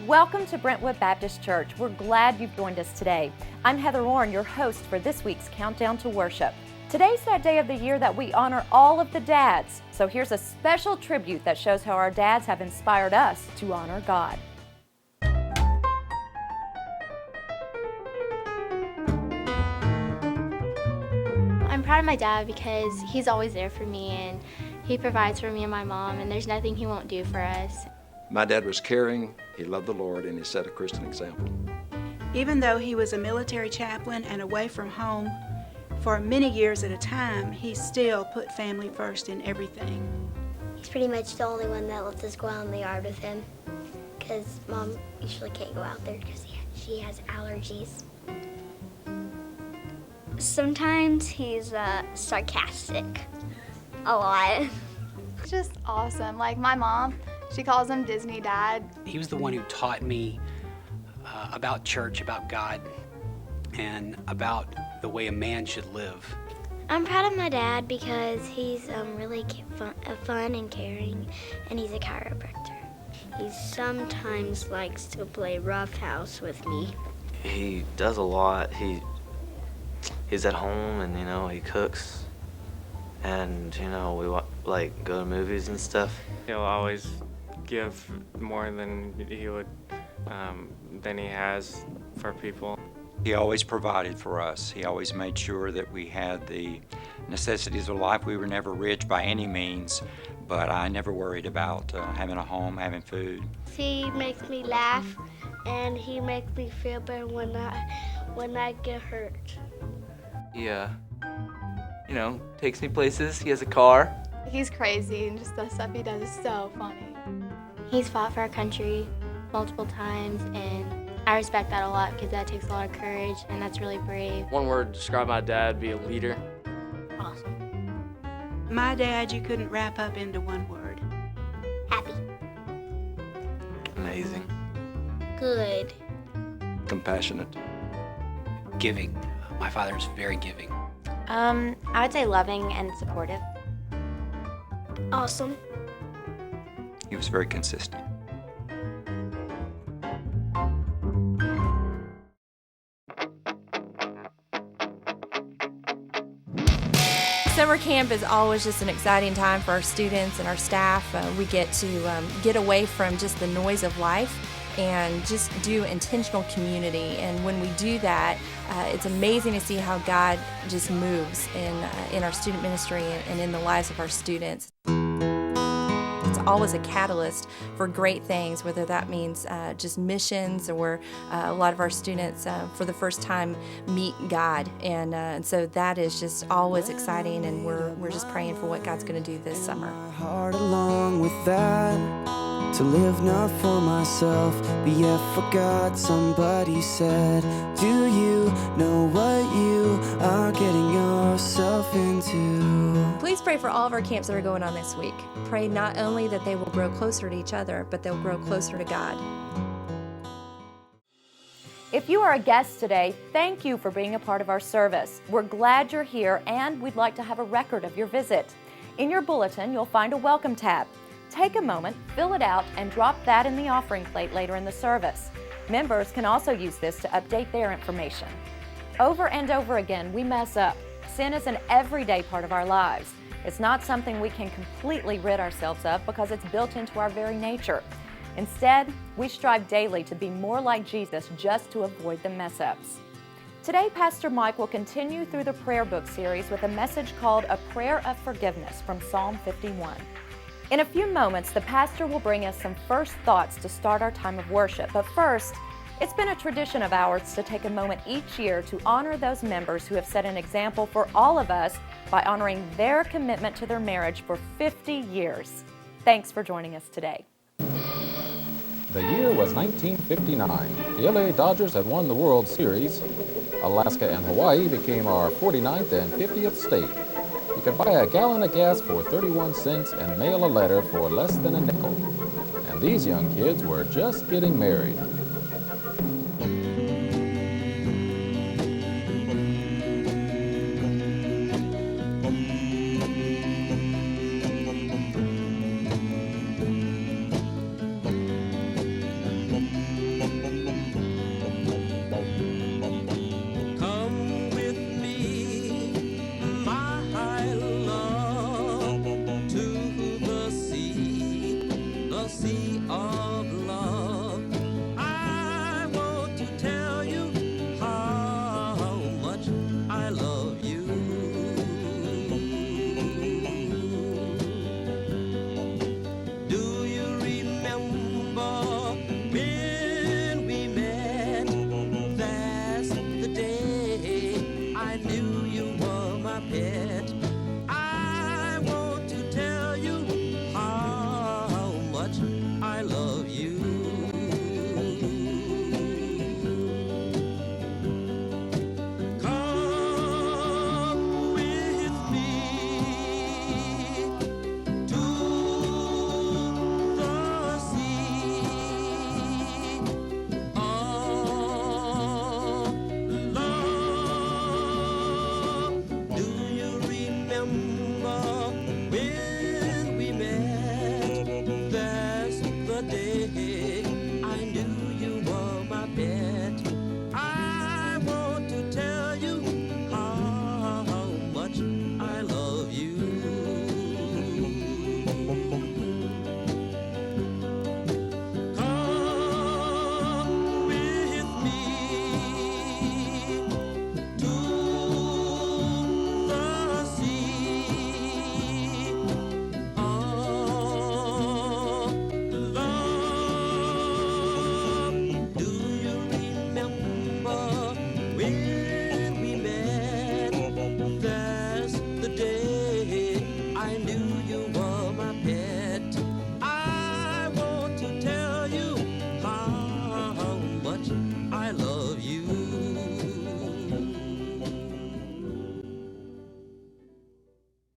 Welcome to Brentwood Baptist Church. We're glad you've joined us today. I'm Heather Warren, your host for this week's Countdown to Worship. Today's that day of the year that we honor all of the dads. So here's a special tribute that shows how our dads have inspired us to honor God. I'm proud of my dad because he's always there for me and he provides for me and my mom, and there's nothing he won't do for us. My dad was caring, he loved the Lord, and he set a Christian example. Even though he was a military chaplain and away from home for many years at a time, he still put family first in everything. He's pretty much the only one that lets us go out in the yard with him because Mom usually can't go out there because she has allergies. Sometimes he's sarcastic, a lot. It's just awesome. Like my mom, she calls him Disney Dad. He was the one who taught me about church, about God, and about the way a man should live. I'm proud of my dad because he's really fun and caring, and he's a chiropractor. He sometimes likes to play roughhouse with me. He does a lot. He's at home and, he cooks. And, we go to movies and stuff. He'll always give more than he has for people. He always provided for us. He always made sure that we had the necessities of life. We were never rich by any means, but I never worried about having a home, having food. He makes me laugh, and he makes me feel better when I get hurt. He, takes me places. He has a car. He's crazy, and just the stuff he does is so funny. He's fought for our country multiple times, and I respect that a lot because that takes a lot of courage, and that's really brave. One word to describe my dad, be a leader. Awesome. My dad, you couldn't wrap up into one word. Happy. Amazing. Good. Compassionate. Giving. My father is very giving. I would say loving and supportive. Awesome. He was very consistent. Summer camp is always just an exciting time for our students and our staff. We get to get away from just the noise of life and just do intentional community. And when we do that, it's amazing to see how God just moves in our student ministry and in the lives of our students. It's always a catalyst for great things, whether that means just missions or a lot of our students for the first time meet God. And so that is just always exciting, and we're just praying for what God's going to do this summer. Heart along with that, to live not for myself, but yet for God. Somebody said, do you know what you are getting yourself into? Please pray for all of our camps that are going on this week. Pray not only that they will grow closer to each other, but they'll grow closer to God. If you are a guest today, thank you for being a part of our service. We're glad you're here, and we'd like to have a record of your visit. In your bulletin, you'll find a welcome tab. Take a moment, fill it out, and drop that in the offering plate later in the service. Members can also use this to update their information. Over and over again, we mess up. Sin is an everyday part of our lives. It's not something we can completely rid ourselves of because it's built into our very nature. Instead, we strive daily to be more like Jesus just to avoid the mess-ups. Today, Pastor Mike will continue through the prayer book series with a message called A Prayer of Forgiveness from Psalm 51. In a few moments, the pastor will bring us some first thoughts to start our time of worship. But first, it's been a tradition of ours to take a moment each year to honor those members who have set an example for all of us by honoring their commitment to their marriage for 50 years. Thanks for joining us today. The year was 1959. The LA Dodgers had won the World Series. Alaska and Hawaii became our 49th and 50th state. You could buy a gallon of gas for 31 cents and mail a letter for less than a nickel. And these young kids were just getting married.